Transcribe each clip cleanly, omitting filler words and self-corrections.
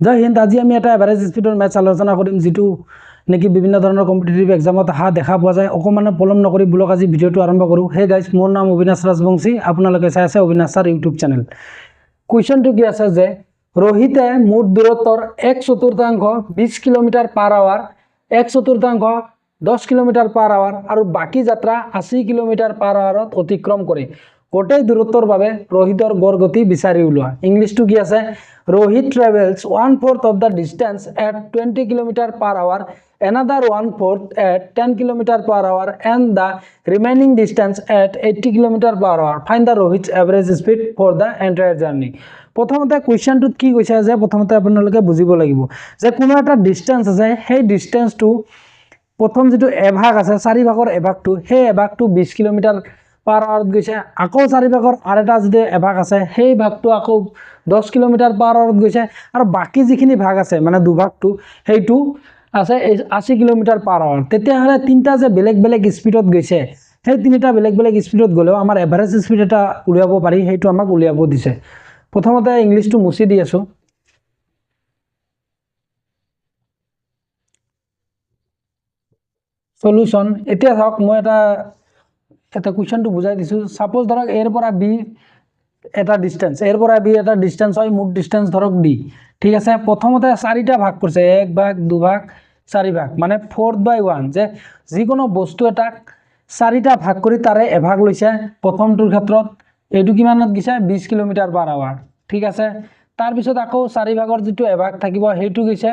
জয় হিন্দ। আজি আমি এটা এভাৰেজ স্পীডৰ মেথছ আলোচনা কৰিম, যিটো নেকি বিভিন্ন ধৰণৰ কম্পিটিটিভ এক্সামত অহা দেখা পোৱা যায়। অকণমান পলম নকৰি বোলক আজি ভিডিঅ'টো আৰম্ভ কৰোঁ। হে গাইজ, মোৰ নাম অবিনাশ ৰাজবংশী, আপোনালোকে চাই আছে অবিনাশ ছাৰ ইউটিউব চেনেল। কুৱেশ্যনটো কি আছে যে ৰোহিতে মুঠ দূৰত্বৰ 1/4 20 kilometre per hour, 1/4 10 kilometre per hour আৰু বাকী যাত্ৰা 80 কিলোমিটাৰ পাৰ আৱাৰত অতিক্ৰম কৰে। গোটেই দূৰত্বৰ বাবে ৰোহিতৰ গড় গতি বিচাৰি উলিওৱা। ইংলিছটো কি আছে? Rohit travels 1/4 of the distance at 20 km per hour, another 1/4 at 10 km per hour, and the remaining distance at 80 km per hour. Find the Rohit's average speed for the entire journey. প্ৰথমতে কুৱেশ্যনটোত কি কৈছে যে প্ৰথমতে আপোনালোকে বুজিব লাগিব যে কোনো এটা ডিষ্টেঞ্চ আছে, সেই ডিষ্টেঞ্চটো প্ৰথম যিটো এভাগ আছে, 4 ভাগৰ এভাগটো, সেই এভাগটো 20 কিলোমিটাৰ পাৰ আৱাৰত গৈছে। আকৌ 4 ভাগৰ আৰু এটা যিটো এভাগ আছে, সেই ভাগটো আকৌ 10 কিলোমিটাৰ পাৰ আৱাৰত গৈছে। আৰু বাকী যিখিনি ভাগ আছে মানে দুভাগটো, সেইটো আছে 80 কিলোমিটাৰ পাৰ আৱাৰ। তেতিয়াহ'লে তিনিটা যে বেলেগ বেলেগ স্পীডত গৈছে, সেই তিনিটা বেলেগ বেলেগ স্পীডত গ'লেও আমাৰ এভাৰেজ স্পীড এটা উলিয়াব পাৰি, সেইটো আমাক উলিয়াব দিছে। প্ৰথমতে ইংলিছটো মুছি দি আছোঁ। সলিউশ্যন। এতিয়া চাওক, মই এটা কুৱেশ্যনটো বুজাই দিছোঁ। ছাপোজ ধৰক এৰ পৰা বি এটা ডিষ্টেঞ্চ, এৰ পৰা বি এটা ডিষ্টেঞ্চ হয়, মুঠ ডিষ্টেঞ্চ ধৰক ডি। ঠিক আছে, প্ৰথমতে 4টা ভাগ কৰিছে, 1 ভাগ 2 ভাগ 4 ভাগ, মানে 4/1, যে যিকোনো বস্তু এটাক 4টা ভাগ কৰি তাৰে এভাগ লৈছে। প্ৰথমটোৰ ক্ষেত্ৰত এইটো কিমানত গৈছে? 20 কিলোমিটাৰ পাৰ আৱাৰ। ঠিক আছে, তাৰপিছত আকৌ 4 ভাগৰ যিটো এভাগ থাকিব, সেইটো গৈছে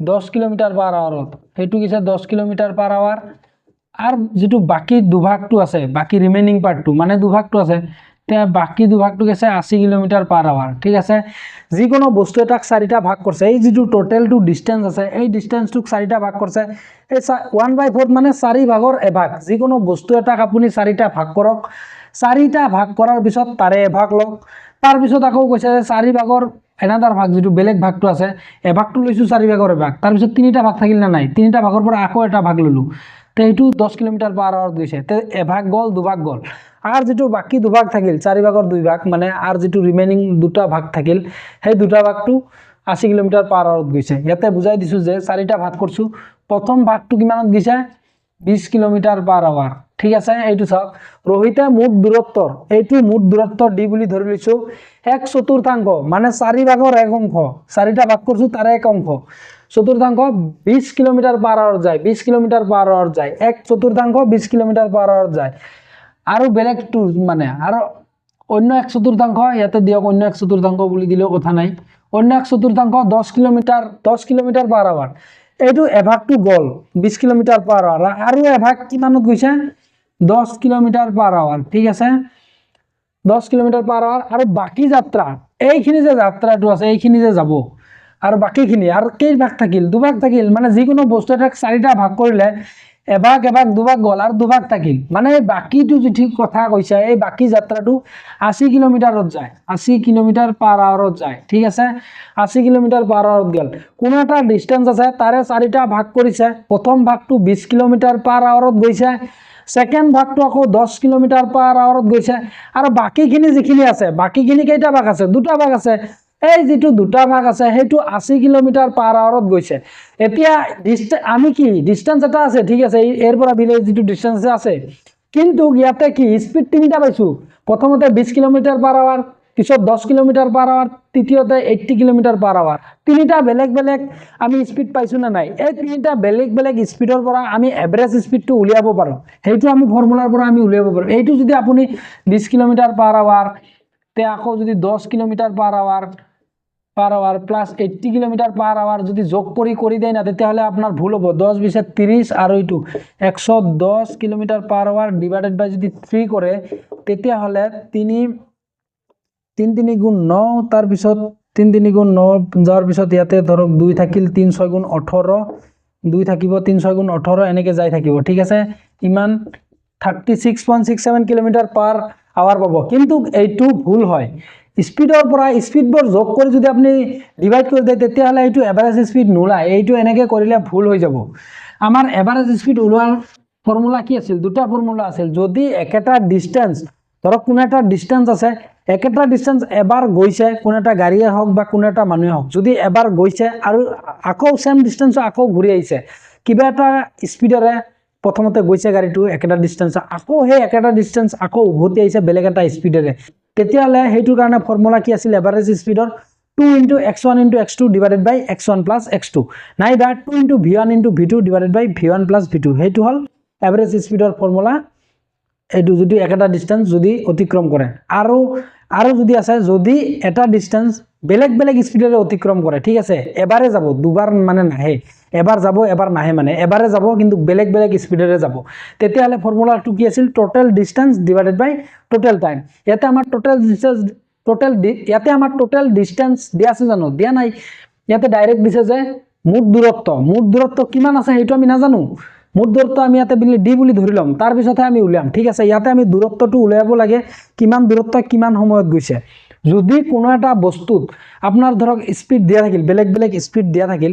10 কিলোমিটাৰ পাৰ আৱাৰত, সেইটো গৈছে 10 কিলোমিটাৰ পাৰ আৱাৰ। আৰু যিটো বাকী দুভাগটো আছে, বাকী ৰিমেইনিং পাৰ্টটো মানে দুভাগটো আছে, এতিয়া বাকী দুভাগটো গৈছে 80 কিলোমিটাৰ পাৰ আৱাৰ। ঠিক আছে, যিকোনো বস্তু এটাক 4টা ভাগ কৰিছে, এই যিটো টোটেলটো ডিষ্টেঞ্চ আছে, এই ডিষ্টেঞ্চটোক 4টা ভাগ কৰিছে। এই 1/4 মানে 4 ভাগৰ এভাগ। যিকোনো বস্তু এটাক আপুনি 4টা ভাগ কৰক, 4টা ভাগ কৰাৰ পিছত তাৰে এভাগ লওক। তাৰপিছত আকৌ কৈছে যে 4 ভাগৰ এনাদাৰ ভাগ, যিটো বেলেগ ভাগটো আছে, এভাগটো লৈছোঁ 4 ভাগৰ এভাগ, তাৰপিছত 3টা ভাগ থাকিল নে নাই, 3টা ভাগৰ পৰা আকৌ এটা ভাগ ল'লোঁ, তো এইটো 10 কিলোমিটাৰ পাৰ আৱাৰত গৈছে। তো এভাগ গ'ল, দুভাগ গ'ল। আৰ যিটো বাকী দুভাগ থাকিল, 4 ভাগৰ 2 ভাগ, মানে আৰ যিটো ৰিমেইনিং দুটা ভাগ থাকিল, সেই দুটা ভাগটো 80 কিলোমিটাৰ পাৰ আৱাৰত গৈছে। ইয়াতে বুজাই দিছোঁ যে 4টা ভাগ কৰিছোঁ, প্ৰথম ভাগটো কিমানত গৈছে? 20 কিলোমিটাৰ পাৰ আৱাৰ। ঠিক আছে, এইটো চাওক, ৰোহিতে মুঠ দূৰত্বৰ, এইটো মুঠ দূৰত্বৰ ডি বুলি ধৰি লৈছোঁ, 1/4 মানে 4 ভাগৰ 1 অংশ, 4টা ভাগ কৰিছোঁ তাৰে 1 অংশ, 1/4 20 কিলোমিটার পার আওয়ার যায়, 20 কিলোমিটার পার আওয়ার যায়, 1/4 20 কিলোমিটার পার আওয়ার যায়। আৰু বেলেগটো মানে আৰু অন্য 1/4 ইয়াতে দিয়ক, অন্য 1/4 বুলি দিলেও কথা নাই। অন্য 1/4 10 কিলোমিটাৰ পাৰ আৱাৰ। এইটো এভাগটো গ'ল 20 কিলোমিটাৰ পাৰ আৱাৰ, আৰু এভাগ কিমানত গৈছে? 10 কিলোমিটাৰ পাৰ আৱাৰ। ঠিক আছে, 10 কিলোমিটাৰ পাৰ আৱাৰ। আৰু বাকী যাত্ৰা, এইখিনি যে যাত্ৰাটো আছে, এইখিনি যে যাব, আৰু বাকীখিনি আৰু কেই ভাগ থাকিল? দুভাগ থাকিল। মানে যিকোনো বস্তু এটাক 4টা ভাগ কৰিলে এভাগ দুভাগ গ'ল আৰু দুভাগ থাকিল, মানে বাকীটো যিটো কথা কৈছে, এই বাকী যাত্ৰাটো 80 কিলোমিটাৰত যায়, 80 কিলোমিটাৰ পাৰ আৱাৰত যায়। ঠিক আছে, 80 কিলোমিটাৰ পাৰ আৱাৰত গ'ল। কোনো এটা ডিষ্টেঞ্চ আছে, তাৰে 4টা ভাগ কৰিছে, প্ৰথম ভাগটো 20 কিলোমিটাৰ পাৰ আৱাৰত গৈছে, সেকেন্ড ভাগটো আকৌ 10 কিলোমিটাৰ পাৰ আৱাৰত গৈছে, আৰু বাকীখিনি যিখিনি আছে, বাকীখিনি কেইটা ভাগ আছে? দুটা ভাগ আছে। এই যিটো দুটা ভাগ আছে, সেইটো 80 কিলোমিটাৰ পাৰ আৱাৰত গৈছে। এতিয়া আমি কি ডিষ্টেঞ্চ এটা আছে, ঠিক আছে, এৰ পৰা বিলে যিটো ডিষ্টেঞ্চ আছে, কিন্তু ইয়াতে কি স্পীড 3টা পাইছোঁ। প্ৰথমতে 20 কিলোমিটাৰ পাৰ আৱাৰ, পিছত 10 কিলোমিটাৰ পাৰ আৱাৰ, তৃতীয়তে 80 কিলোমিটাৰ পাৰ আৱাৰ। 3টা বেলেগ বেলেগ আমি স্পীড পাইছোঁ না নাই? এই 3টা বেলেগ বেলেগ স্পীডৰ পৰা আমি এভাৰেজ স্পীডটো উলিয়াব পাৰোঁ। সেইটো আমি ফৰ্মুলাৰ পৰা আমি উলিয়াব পাৰোঁ। এইটো যদি আপুনি 20 কিলোমিটাৰ পাৰ আৱাৰ, তে আকৌ যদি 10 kilometre per hour plus 80 kilometre per hour যদি যোগ করে দেয় না, তেতিয়াহ'লে আপনার ভুল হ'ব। 10 20 30 আৰু এইটো 110 কিলোমিটাৰ পাৰ আওয়াৰ ডিভাইডেড বাই যদি 3 কৰে, তেতিয়াহ'লে 3 3 গুণ 9, তাৰপিছত 3 3 গুণ 9 যোৱাৰ পিছত ইয়াতে ধৰক 2 থাকিল, 3 6 গুণ 18, 2 থাকিব, 3 6 গুণ 18, এনেকৈ যাই থাকিব। ঠিক আছে, ইমান 36.67 কিলোমিটাৰ পাৰ আৱাৰ পাব। কিন্তু এইটো ভুল হয়, স্পীডৰ পৰা স্পীডবোৰ যোগ কৰি যদি আপুনি ডিভাইড কৰি দিয়ে, তেতিয়াহ'লে এইটো এভাৰেজ স্পীড নোলায়। এইটো এনেকৈ কৰিলে ভুল হৈ যাব। আমাৰ এভাৰেজ স্পীড ওলোৱাৰ ফৰ্মুলা কি আছিল? দুটা ফৰ্মুলা আছিল। যদি একেটা ডিষ্টেঞ্চ, ধৰক কোনো এটা ডিষ্টেঞ্চ আছে, একেটা ডিস্টেন্স এবাৰ গৈছে কোনো এটা গাড়ীয়ে হওক বা কোনো এটা মানুহে হওক, যদি এবাৰ গৈছে আৰু আকৌ সেম ডিস্টেন্স আকৌ ঘূৰি আহিছে, কিবা এটা স্পীডৰে প্ৰথমতে গৈছে গাড়ীটো একেটা ডিস্টেন্স, আকৌ সেই একেটা ডিস্টেন্স আকৌ উভতি আহিছে বেলেগ এটা স্পীডেৰে, তেতিয়াহ'লে সেইটোৰ কাৰণে ফৰ্মুলা কি আছিল average স্পীডৰ 2 into x1 into x2 divided by x1 plus x2 নাইবা 2 into v1 into v2 divided by v1 plus v2, সেইটো হ'ল এভাৰেজ স্পীডৰ ফৰ্মুলা। এইটো যদি একেটা ডিস্টেন্স যদি অতিক্ৰম কৰে আৰু যদি আছে যদি এটা ডিস্টেন্স বেলেগ বেলেগ স্পীডেৰে অতিক্ৰম কৰে, ঠিক আছে, এবাৰে যাব দুবাৰ মানে নাহে, এবাৰ যাব এবাৰ নাহে, মানে এবাৰে যাব কিন্তু বেলেগ বেলেগ স্পীডেৰে যাব, তেতিয়াহ'লে ফৰ্মুলাটো কি আছিল টোটেল ডিস্টেন্স ডিভাইডেড বাই টোটেল টাইম। ইয়াতে আমাৰ টোটেল ডিস্টেন্স দিয়া আছে জানো, দিয়া নাই, ইয়াতে ডাইৰেক্ট দিছে যে মুঠ দূৰত্ব কিমান আছে সেইটো আমি নাজানো, মুঠ দূৰত্ব আমি ইয়াতে ডি বুলি ধৰি ল'ম, তাৰপিছতহে আমি উলিয়াম, ঠিক আছে। ইয়াতে আমি দূৰত্বটো উলিয়াব লাগে কিমান দূৰত্ব কিমান সময়ত গৈছে। যদি কোনো এটা বস্তুত আপোনাৰ ধৰক স্পীড দিয়া থাকিল বেলেগ বেলেগ স্পীড দিয়া থাকিল,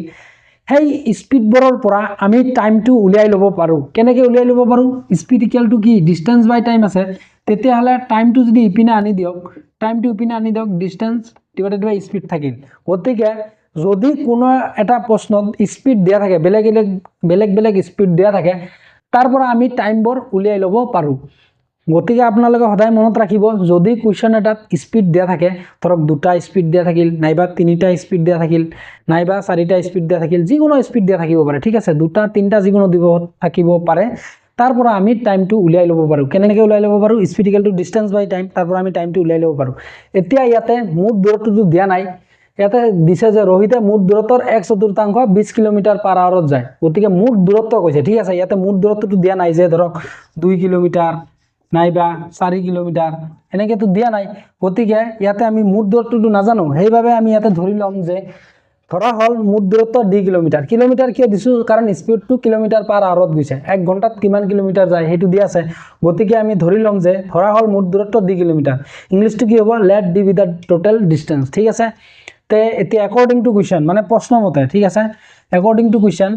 সেই স্পীডবোৰৰ পৰা আমি টাইমটো উলিয়াই ল'ব পাৰোঁ। কেনেকৈ উলিয়াই ল'ব পাৰোঁ, স্পীড ইকুৱেল টু কি ডিষ্টেন্স বাই টাইম আছে, তেতিয়াহ'লে টাইমটো যদি ইপিনে আনি দিয়ক ডিষ্টেন্স ডিভাইডেড বাই স্পীড থাকিল। গতিকে যদি কোনো এটা প্ৰশ্নত স্পীড দিয়া থাকে বেলেগ বেলেগ স্পীড দিয়া থাকে, তাৰ পৰা আমি টাইমবোৰ উলিয়াই ল'ব পাৰোঁ। গতিকে আপোনালোকে সদায় মনত ৰাখিব, যদি কুৱেশ্যন এটাত স্পীড দিয়া থাকে, ধৰক 2টা স্পীড দিয়া থাকিল নাইবা 3টা স্পীড দিয়া থাকিল নাইবা 4টা স্পীড দিয়া থাকিল, যিকোনো স্পীড দিয়া থাকিব পাৰে, ঠিক আছে, 2টা 3টা যিকোনো থাকিব পাৰে, তাৰ পৰা আমি টাইমটো উলিয়াই ল'ব পাৰোঁ। কেনেকৈ উলিয়াই ল'ব পাৰোঁ, speed equal to distance by time, তাৰ পৰা আমি টাইমটো উলিয়াই ল'ব পাৰোঁ। এতিয়া ইয়াতে মুঠ দূৰত্বটো দিয়া নাই, ইয়াতে দিছে যে ৰোহিতে মুঠ দূৰত্বৰ 1/4 20 km/h যায়, গতিকে মুঠ দূৰত্ব কৈছে, ঠিক আছে। ইয়াতে মুঠ দূৰত্বটো দিয়া নাই যে ধৰক 2 কিলোমিটাৰ নাইবা 4 কিলোমিটাৰ এনেকৈতো দিয়া নাই, গতিকে ইয়াতে আমি মুঠ দূৰত্বটো নাজানো, সেইবাবে আমি ইয়াতে ধৰি ল'ম যে ধৰা হ'ল মুঠ দূৰত্ব d কিলোমিটাৰ কিয় দিছোঁ, কাৰণ স্পীডটো km/h গৈছে, 1 ঘণ্টাত কিমান কিলোমিটাৰ যায় সেইটো দিয়া আছে, গতিকে আমি ধৰি ল'ম যে ধৰা হ'ল মুঠ দূৰত্ব d কিলোমিটাৰ, ইংলিছটো কি হ'ব let d be the total distance, ঠিক আছে। তে এতিয়া একৰ্ডিং টু কুৱেশ্যন মানে প্ৰশ্নমতে, ঠিক আছে, একৰ্ডিং টু কুৱেশ্যন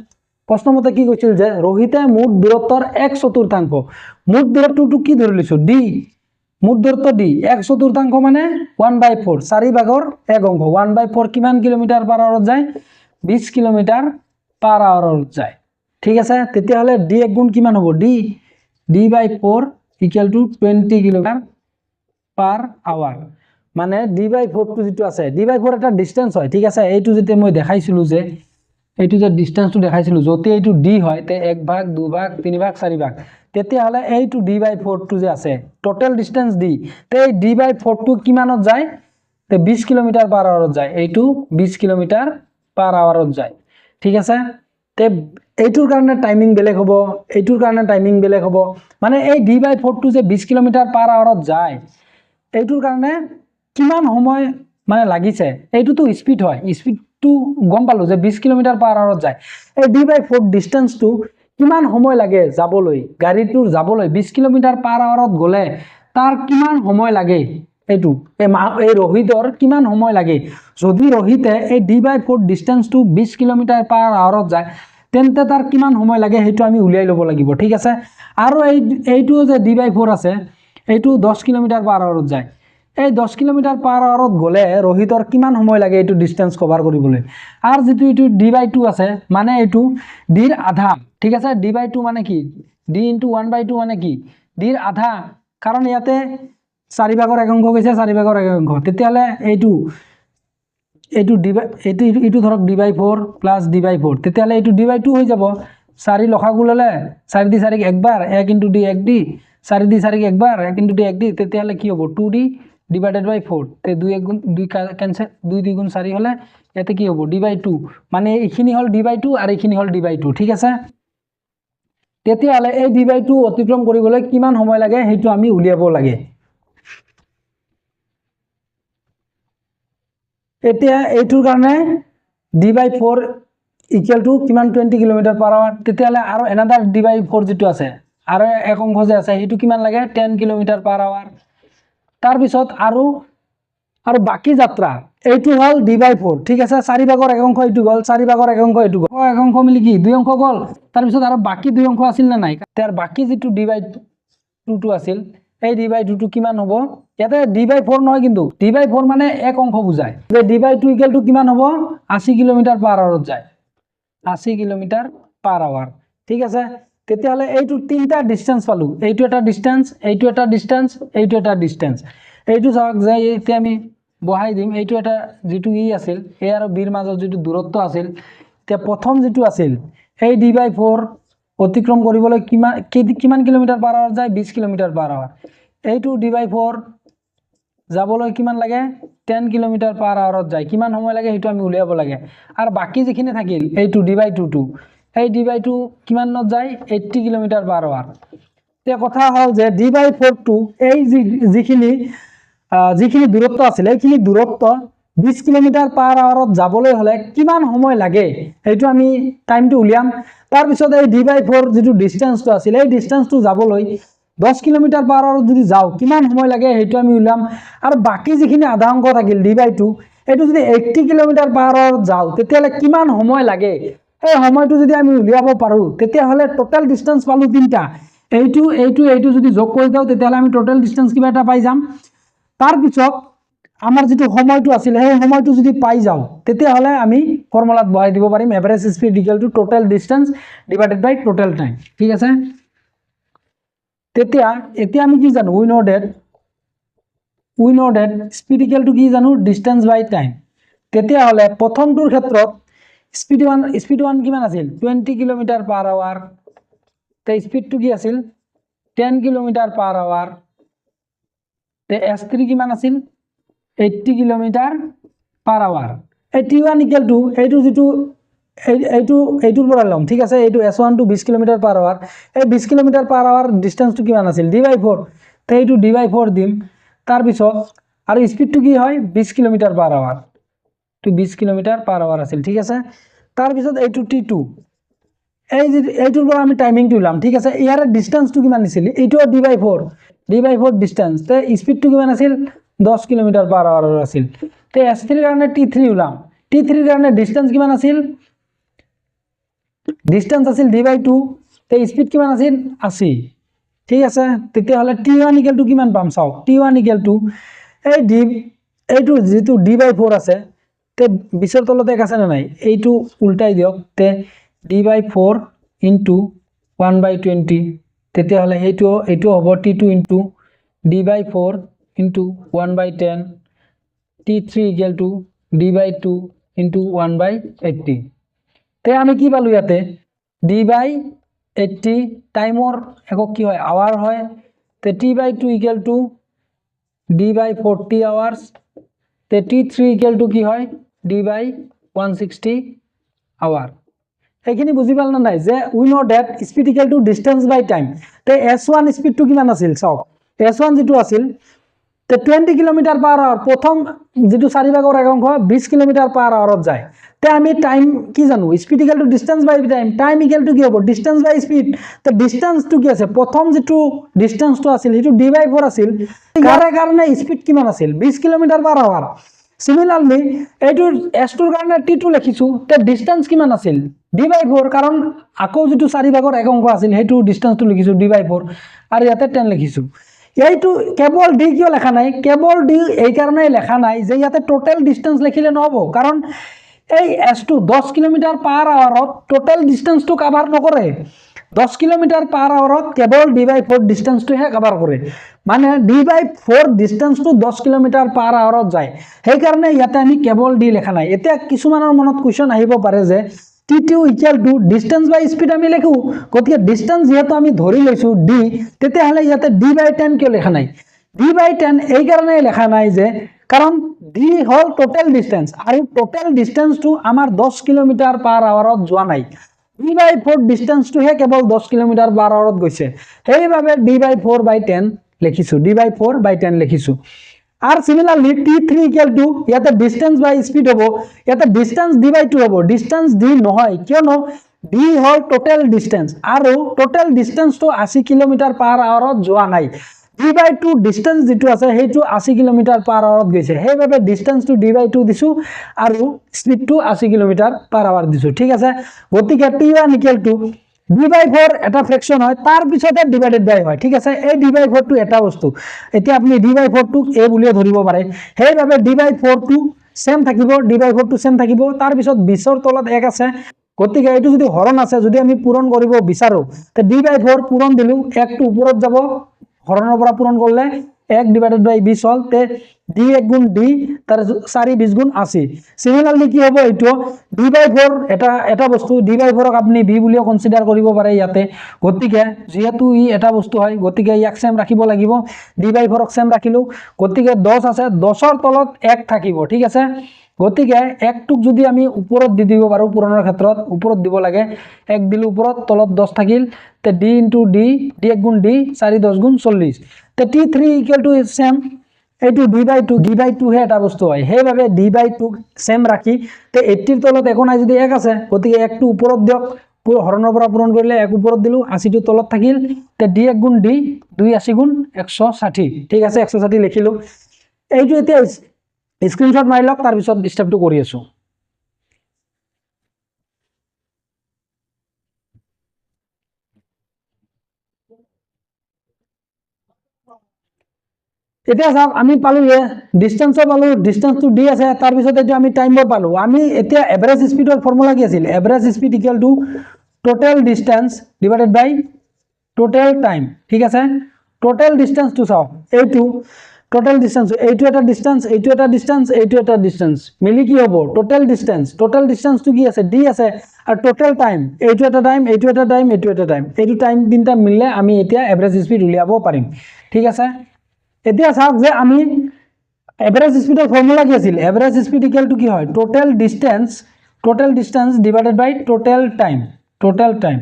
প্ৰশ্নমতে কি কৈছিল যে ৰোহিতে মুঠ দূৰত্বৰ 1/4, মুঠ দূৰত্বটো কি ধৰি লৈছোঁ d, মুঠ দূৰত্ব d 1/4 মানে 1/4, 4/1 1/4 কিমান km/h যায়, 20 km/h যায়, ঠিক আছে। তেতিয়াহ'লে d এক গুণ কিমান হ'ব, d/4 ইকুৱেল টু 20 km/h, মানে d/4টো যিটো আছে, d/4 এটা ডিষ্টেন্স হয়, ঠিক আছে। এইটো যেতিয়া মই দেখাইছিলোঁ যে এইটো যে ডিষ্টেন্সটো দেখাইছিলোঁ, যদি এইটো d হয় তে 1 ভাগ 2 ভাগ 3 ভাগ 4 ভাগ, তেতিয়াহ'লে এইটো d/4টো যে আছে টোটেল ডিষ্টেন্স d, তে এই d/4টো কিমানত যায়, তে 20 km/h যায়, এইটো 20 km/h যায়, ঠিক আছে। তে এইটোৰ কাৰণে টাইমিং বেলেগ হ'ব, এইটোৰ কাৰণে টাইমিং বেলেগ হ'ব, মানে এই d/4টো যে 20 km/h যায়, এইটোৰ কাৰণে কিমান সময় মানে লাগিছে, এইটোতো স্পীড হয়, স্পীডটো গম পালোঁ যে 20 km/h যায়, এই d/4 ডিষ্টেন্সটো কিমান সময় লাগে যাবলৈ, গাড়ীটোৰ যাবলৈ 20 km/h গ'লে তাৰ কিমান সময় লাগে, এইটো এই ৰোহিতৰ কিমান সময় লাগে। যদি ৰোহিতে এই d/4 ডিষ্টেন্সটো 20 km/h যায়, তেন্তে তাৰ কিমান সময় লাগে সেইটো আমি উলিয়াই ল'ব লাগিব, ঠিক আছে। আৰু এইটো যে d/4 আছে এইটো 10 km/h যায়, এই 10 km/h গ'লে ৰোহিতৰ কিমান সময় লাগে এইটো ডিষ্টেন্স কভাৰ কৰিবলৈ। আৰু যিটো এইটো d/2 আছে মানে এইটো d-ৰ আধা, ঠিক আছে, d/2 মানে কি, d × 1/2 মানে কি, d-ৰ আধা, কাৰণ ইয়াতে 4/1 গৈছে 4/1, তেতিয়াহ'লে এইটো ধৰক d/4 প্লাছ d/4, তেতিয়াহ'লে এইটো d/2 হৈ যাব, 4 লসাগু ল'লে 4 দি 4 একবাৰ 1 × d 1d, 4 দি 4 একবাৰ 1 × d 1d, তেতিয়াহ'লে কি হ'ব 2d ডিভাইডেড বাই 4, তে 2 1 গুণ 2 কেনসেল, 2 2 গুণ 4 হ'লে ইয়াতে কি হ'ব d/2, মানে এইখিনি হ'ল d/2 আৰু এইখিনি হ'ল d/2, ঠিক আছে। তেতিয়াহ'লে এই d/2 অতিক্ৰম কৰিবলৈ কিমান সময় লাগে সেইটো আমি উলিয়াব লাগে। এতিয়া এইটোৰ কাৰণে d/4 ইকুৱেল টু কিমান 20 km/h, তেতিয়াহ'লে আৰু এনাদাৰ d/4 যিটো আছে আৰু এক অংশ যে আছে সেইটো কিমান লাগে 10 km/h। তাৰপিছত আৰু বাকী যাত্ৰা এইটো হ'ল d/4, ঠিক আছে, 4/1 এইটো গ'ল, 4/1 এইটো গ'ল, 1 অংশ মিলি কি 2 অংশ গ'ল, তাৰপিছত আৰু বাকী 2 অংশ আছিল নে নাই, তাৰ বাকী যিটো d/2টো আছিল এই d/2টো কিমান হ'ব ইয়াতে d/4 নহয় কিন্তু d/4 মানে এক অংশ বুজায় যে d/2 = কিমান হ'ব 80 কিলোমিটাৰ/আৱাৰত যায় 80 কিলোমিটাৰ/আৱাৰ ঠিক আছে তেতিয়াহ'লে এইটো তিনটা ডিসটেন্স পালো এইটো এটা ডিসটেন্স এইটো এটা ডিসটেন্স এইটো এটা ডিসটেন্স এইটো চাওক যে এতিয়া আমি বহাই দিম এইটো এটা যেটো ই আছিল এ আৰু বিৰ মাজত যেটো দূৰত্ব আছিল তে প্ৰথম যেটো আছিল এই d/4 অতিক্ৰম কৰিবলৈ কিমান কিলোমিটাৰ/আৱাৰ যায় 20 কিলোমিটাৰ/আৱাৰ এইটো d/4 যাবলৈ কিমান লাগে 10 কিলোমিটাৰ/আৱাৰত যায় কিমান সময় লাগে হেতু আমি উলিয়াব লাগে আৰু বাকি যিখিনি থাকিল এইটো d/2 টো এই d/2 কিমানত যায় 80 কিলোমিটাৰ/আৱাৰ তে কথা হল যে d/4 টো এই যিখিনি দূৰত্ব আছিল এইখিনি দূৰত্ব 20 কিলোমিটাৰ/আৱাৰত যাবলৈ হলে কিমান সময় লাগে এইটো আমি টাইমটো উলিয়াম তাৰ পিছত এই d/4 যেটো ডিসটেন্সটো আছিল এই ডিসটেন্সটো যাবলৈ 10 কিলোমিটাৰ/আৱাৰত যদি যাও কিমান সময় লাগে হেতু আমি উলাম আৰু বাকি যিখিনি আধা অংক থাকিল d/2 এটো যদি 80 কিলোমিটাৰ/আৱাৰত যাও তেতিয়ালে কিমান সময় লাগে এই সময়টো যদি আমি উলিয়াব পাৰো তেতিয়াহলে টোটাল ডিসটেন্স পালো তিনটা এইটো যদি যোগ কৰি দাও তেতিয়ালে আমি টোটাল ডিসটেন্স কিবা এটা পাই যাম তাৰ পিছত আমাৰ যেটো সময়টো আছিল এই সময়টো যদি পাই যাও তেতিয়াহলে আমি ফৰ্মুলাত বহাই দিব পাৰিম average speed = total distance divided by total time ঠিক আছে এতিয়া আমি কি জানো উই নো দ্যাট স্পীড = কি জানো ডিসটেন্স বাই টাইম তেতিয়াহলে প্ৰথমটোৰ ক্ষেত্ৰত স্পীড 1 কিমান আছিল 20 কিলোমিটাৰ/আৱাৰ তে স্পীড 2 কি আছিল 10 কিলোমিটাৰ/আৱাৰ তে s3 কিমান আছিল 80 কিলোমিটাৰ/আৱাৰ এই t1 = এইটো যেটো এইটোৰ পৰা লম ঠিক আছে এইটো s1 টো 20 কিলোমিটাৰ/আৱাৰ এই 20 কিলোমিটাৰ/আৱাৰ ডিসটেন্সটো কিমান আছিল d/4 তে এইটো d/4 দিম তাৰ পিছত আৰু স্পীডটো কি হয় 20 কিলোমিটাৰ/আৱাৰ তো 20 কিলোমিটাৰ/আৱাৰ আছিল ঠিক আছে তাৰ পিছত এইটো t2 এইটোৰ পৰা আমি টাইমিংটো উলাম ঠিক আছে ইয়াৰ ডিসটেন্সটো কিমান আছিল এইটো d/4 ডিসটেন্স তে স্পীডটো কিমান আছিল 10 কিলোমিটাৰ/আৱাৰ আছিল তে s3 ৰ কাৰণে t3 উলাম t3 ৰ কাৰণে ডিসটেন্স কিমান আছিল ডিসটেন্স আছিল d/2 তে স্পীড কিমান আছিল 80 ঠিক আছে তেতিয়াহলে t1 = কিমান পাম চাও t1 = এইটো যেটো d/4 আছে তে 20 ৰ তলতে এক আছে না নাই এইটো উল্টাই দিয়ক তে d/4 * 1/20 তেতিয়াহলে এইটো হ'ব t2 * d/4 * 1/10 t3 = d/2 * 1/80 তে আমি কি পালো ইয়াতে d/80 টাইমৰ একক কি হয় আৱাৰ হয় তে t/2 = d/40 আৱাৰ্স তে t3 = কি হয় d/160 আৱাৰ এইখিনি বুজি পাল না নাই যে we know that speed = distance by time তে s1 স্পীডটো কিমান আছিল চাওক s1 যেটো আছিল তে 20 কিলোমিটাৰ/আৱাৰ প্ৰথম যেটো 4 ভাগৰ এক অংশ 20 কিলোমিটাৰ/আৱাৰত যায় তে আমি টাইম কি জানো স্পীড = ডিসটেন্স বাই টাইম = কি হ'ব ডিসটেন্স বাই স্পীড তে ডিসটেন্সটো কি আছে প্ৰথম যেটো ডিসটেন্সটো আছিল হেতু d/4 আছিল ইয়াৰ কাৰণে স্পীড কিমান আছিল 20 কিলোমিটাৰ/আৱাৰ সিমিলাৰলি এইটো s2 ৰ কাৰণে t2 লিখিছো তে ডিসটেন্স কিমান আছিল d/4 কাৰণ আকৌ যেটো 4 ভাগৰ এক অংক আছিল হেতু ডিসটেন্সটো লিখিছো d/4 আৰু ইয়াতে 10 লিখিছো এইটো কেবল d কিয় লেখা নাই কেবল d এই কাৰণে লেখা নাই যে ইয়াতে টোটাল ডিসটেন্স লিখিলে নহব কাৰণ এই s2 10 কিলোমিটাৰ/আৱাৰত টোটাল ডিসটেন্সটো কভাৰ নকৰে 10 কিলোমিটাৰ/আৱাৰত কেবল d/4 ডিসটেন্সটোহে কভাৰ কৰে মানে d/4 ডিসটেন্সটো 10 কিলোমিটাৰ/আৱাৰত যায় সেই কাৰণে ইয়াতে আমি কেবল d লেখা নাই এতিয়া কিছুমানৰ মনত কোৱেশ্চন আহিব পাৰে যে t2 = ডিসটেন্স বাই স্পীড আমি লিখো গতিকে ডিসটেন্স যেহেতু আমি ধৰি লৈছো d তেতিয়াহলে ইয়াতে d/10 কিয় লেখা নাই d/10 এই কাৰণে লেখা নাই যে কাৰণ d হল টোটাল ডিসটেন্স আৰু টোটাল ডিসটেন্সটো আমাৰ 10 কিলোমিটাৰ/আৱাৰত যোৱা নাই d/4 ডিসটেন্সটোহে কেৱল 10 কিলোমিটাৰ/আৱাৰত গৈছে সেইভাবে d/4/10 লিখিছো d/4/10 লিখিছো আর সিমিলারলি t3 = ইয়াতে ডিসটেন্স বাই স্পিড হ'ব ইয়াতে ডিসটেন্স d/2 হ'ব ডিসটেন্স d নহয় কিয়নো d হল টোটাল ডিসটেন্স আৰু টোটাল ডিসটেন্সটো 80 কিলোমিটাৰ/আৱাৰত যোৱা নাই d/2 ডিসটেন্স যেটো আছে হেতু 80 কিলোমিটাৰ/আৱাৰত গৈছে সেইভাবে ডিসটেন্সটো d/2 দিছো আৰু স্পিডটো 80 কিলোমিটাৰ/আৱাৰ দিছো ঠিক আছে গতিকে t1 = d/4 এটা ফ্ৰেকশন হয়, তাৰ পিছতে ডিভাইডেড বাই হয়, ঠিক আছে। এই d/4 টো এটা বস্তু, এতিয়া আপুনি d/4 টোক a বুলিও ধৰিব পাৰে, সেইভাবে d/4 টো সেম থাকিব, d/4 টো সেম থাকিব, তাৰ পিছত 20 ৰ তলত 1 আছে, গতিকে এইটো যদি হৰণ আছে, যদি আমি পূৰণ কৰিব বিচাৰো তে d/4 পূৰণ দিলো, 1 টো ওপৰত যাব, হৰণৰ পৰা পূৰণ করলে 1 ডিভাইডেড বাই 20 হল, তে d 1 গুণ d, তার 4 20 গুণ 80। সিমিলারলি কি হবো, এইটো d/4 এটা বস্তু, d/4 আপনি b বুলিও কনসিডার কৰিব পাৰে ইয়াতে, গতিকে যেহেতু ই এটা বস্তু হয়, গতিকে ইয়াক সেম ৰাখিব লাগিব, d/4 ক সেম ৰাখিলো, গতিকে 10 আছে, 10 ৰ তলত 1 থাকিব, ঠিক আছে। গতিকে 1 টোক যদি আমি ওপৰত দি দিব পাৰো, পূৰণৰ ক্ষেত্ৰত ওপৰত দিব লাগে, 1 দিলো ওপৰত, তলত 10 থাকিল, তে d ইনটু d, d 1 গুণ d, 4 10 গুণ 40, তে t3 ইকুয়াল টু সেম, এইটো d/2 হে এটা বস্তু হয়, সেইভাবে d/2 সেম ৰাখি, তে 80 ৰ তলত একো নাই যদি 1 আছে, গতিকে 1 টো ওপৰত দিয়ক, হৰণৰ পৰা পূৰণ কৰিলে 1 ওপৰত দিলো, 80 টো তলত থাকিল, তে d 1 গুণ d, 2 80 গুণ 160, ঠিক আছে, 160 লিখিলো। এইটো এতিয়া স্ক্রিনশট মাৰি লওক, তাৰ পিছত স্টেপটো কৰি আছো। এতিয়া চাওক, আমি পালো যে ডিস্টেন্সও পালো, ডিস্টেন্সটো d আছে, তাৰ পিছত এতিয়া আমি টাইমও পালো। আমি এতিয়া এভাৰেজ স্পিডৰ ফৰ্মুলা কি আছিল, average speed equal to total distance divided by total time, ঠিক আছে। টোটাল ডিস্টেন্সটো চাওক, এইটো টোটাল ডিস্টেন্স, এইটো এটা ডিস্টেন্স, এইটো এটা ডিস্টেন্স, এইটো এটা ডিস্টেন্স, মিলি কি হ'ব টোটাল ডিস্টেন্স। টোটাল ডিস্টেন্সটো কি আছে, d আছে, আৰু টোটাল টাইম, এইটো এটা টাইম, এইটো এটা টাইম, এইটো এটা টাইম, এইটো টাইম তিনটা মিললে আমি এতিয়া এভারেজ স্পিড উলিয়াব পাৰিম, ঠিক আছে। এতিয়া চাওক যে আমি এভাৰেজ স্পিডৰ ফৰ্মুলা কি আছিল, এভারেজ স্পিড ইকুয়াল টু কি হয়, total distance divided by total time, total time.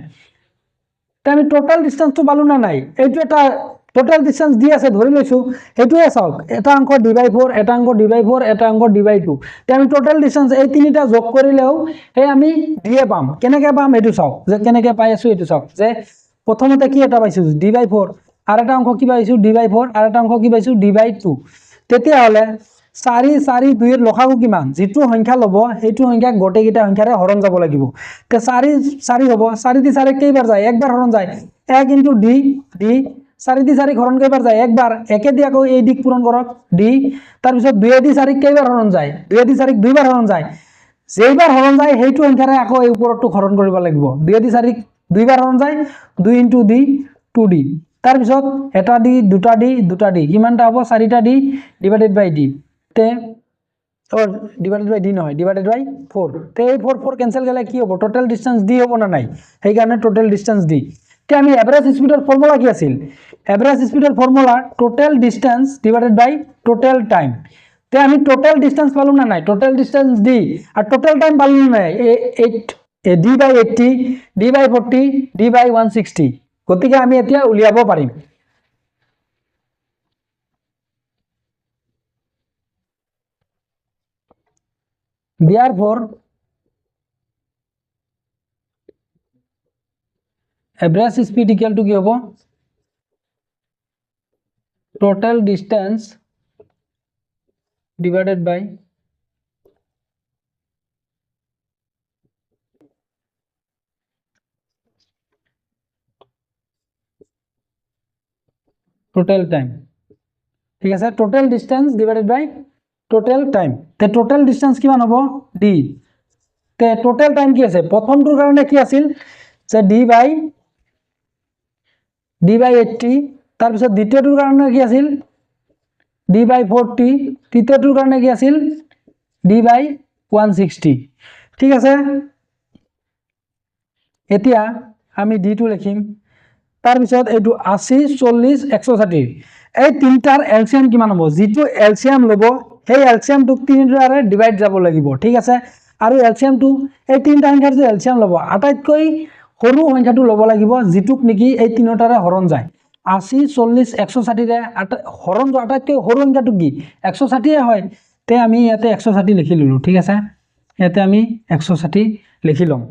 তে আমি টোটাল ডিস্টেন্সটো পালো না নাই, এইটো এটা টোটাল ডিস্টেন্স দি আছে, ধৰি লৈছো, সেইটোৱে চাওক, এটা অংক d/4, এটা অংক d/4, এটা অংক d/2, তে আমি টোটাল ডিস্টেন্স এই তিনিটা যোগ কৰিলেও সেই আমি দিয়ে পাম। কেনেকে পাম এইটো চাওক, যে কেনেকে পাই আছো এইটো চাওক, যে প্ৰথমতে কি এটা পাইছো d/4, আর এটা অংক কি পাইছো d/4, আর এটা অংক কি পাইছো d/2, তেতিয়াহলে 4 4 2 এর লসাগু কিমান, যেটো সংখ্যা লব সেইটো সংখ্যাক গোটেইকেইটা সংখ্যাৰে হৰণ যাব লাগিব। তে 4 4 হ'ব, 4 দি 4 কেইবাৰ যায়, একবাৰ হৰণ যায়, 1 ইনটু d, 4 দি 4 হৰণ কেইবাৰ যায়, একবাৰ, একে দি আকৌ এই দিক পূৰণ কৰক d, তাৰ পিছত 2 দি 4 কেইবাৰ হৰণ যায়, 2 দি 4 দুইবাৰ হৰণ যায়, যেইবাৰ হৰণ যায় সেইটো সংখ্যাৰে আকৌ এই ওপৰটো হৰণ কৰিব লাগিব। 2 দি 4 দুইবাৰ হৰণ যায়, 2 ইনটু d, 2d, তাৰ পিছত এটা d, দুটা d, কিমানটা হ'ব, 4টা d ডিভাইডেড বাই d, তে ডিভাইডেড বাই d নহয়, ডিভাইডেড বাই 4, তে এই 4 4 ক্যান্সেল গলে কি হ'ব, টোটাল ডিস্টেন্স d হ'ব না নাই, সেই কাৰণে টোটাল ডিস্টেন্স d। তে আমি এভাৰেজ স্পিডৰ ফৰ্মুলা কি আছিল, এভাৰেজ স্পিডৰ formula total distance divided by total time. তে আমি টোটাল ডিস্টেন্স পালো না নাই, টোটাল ডিস্টেন্স d, আর টোটাল টাইম পালো না নাই, d/80, d/40, d/160, গতিকে আমি এতিয়া উলিয়াব পাৰিম। Therefore, average speed equal to কি হ'ব, total distance divided by total time, ঠিক আছে, total distance divided by total time, তে total distance কিমান হ'ব d, তে total time কি আছে, প্ৰথমটোৰ কাৰণে কি আছিল, যে d/80, তাৰ পিছত দ্বিতীয়টোৰ কাৰণে কি আছিল d/40, তৃতীয়টোৰ কাৰণে কি আছিল d/160, ঠিক আছে। এতিয়া আমি d টো লিখিম, তাৰ পিছত এইটো 80 40 160, এই তিনটাৰ এলসিয়াম কিমান হ'ব, যেটো এলসিয়াম লব সেই এলসিয়ামটোক 3 দ্বাৰা ডিভাইড যাব লাগিব, ঠিক আছে। আৰু এলসিয়ামটো এই তিনটা সংখ্যাৰ যে এলসিয়াম লব, আটাইতকৈ সৰু সংখ্যাটো লব লাগিব, যেটোক নেকি এই তিনটাৰে হৰণ যায়। 80 40 160 ৰে হৰণটো আটাইতকৈ সৰু সংখ্যাটো কি 160 হয়, তে আমি ইয়াতে 160 লিখি ললো, ঠিক আছে, ইয়াতে আমি 160 লিখি লম।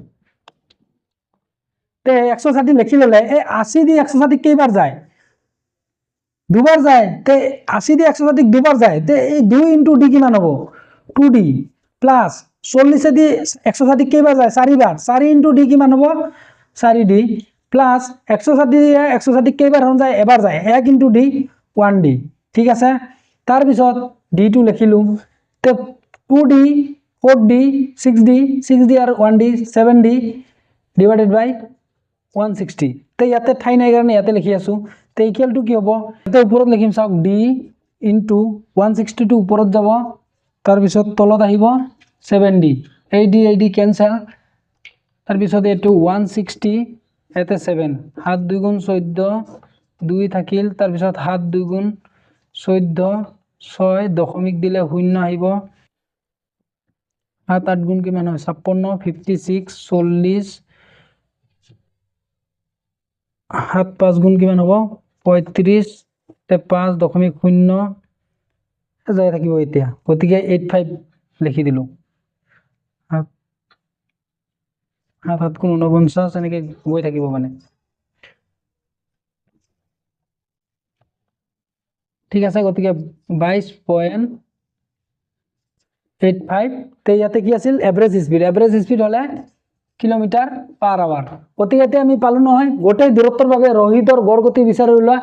তে 160 লিখি ললে এই 80 দি 160 কেইবাৰ যায়, দুবাৰ যায়, তে 80 দি 160 দুবাৰ যায়, তে এই 2 ইনটু d কিমান হ'ব 2d, প্লাস 40 দি 160 কেইবাৰ যায় 4 বাৰ, 4 ইনটু d কিমান হ'ব 4d প্লাস 160 কেইবাৰ হৰণ যায় এবাৰ যায় 1 * d 1d ঠিক আছে তাৰ পিছত d2 লিখিলো তে 2d 4d 6d আৰু 1d 7d ডিভাইডেড বাই 160 তে ইয়াতে ঠাই নাই কাৰণে ইয়াতে লিখি আছো তে ইকুৱেল টু কি হ'ব তে ওপৰত লিখিম চাওক d * 162 ওপৰত যাব তাৰ পিছত তলত আহিব 7d ad কেনসেল তাৰ পিছত এটো 160 এতে 7 7 2 গুণ 14 2 থাকিল তাৰ পিছত 7 2 গুণ 14 6 দশমিক দিলে শূন্য আহিব 7 8 গুণ কিমান হয় 56 56 40 7 5 গুণ কিমান হ'ব 35 তে 5.0 যাই থাকিব এতিয়া গতিকে 85 লিখি দিলো 7 গুণ 49 এনেকে গৈ থাকিব মানে ঠিক আছে গতিকে 22.85 তে ইয়াতে কি আছিল এভারেজ স্পিড হলে কিলোমিটার পার আওয়ার গতিকে আমি পালো নহয় গোটেই দূৰত্বৰ বাবে ৰহিতৰ গড় গতি বিচাৰি উলিওৱা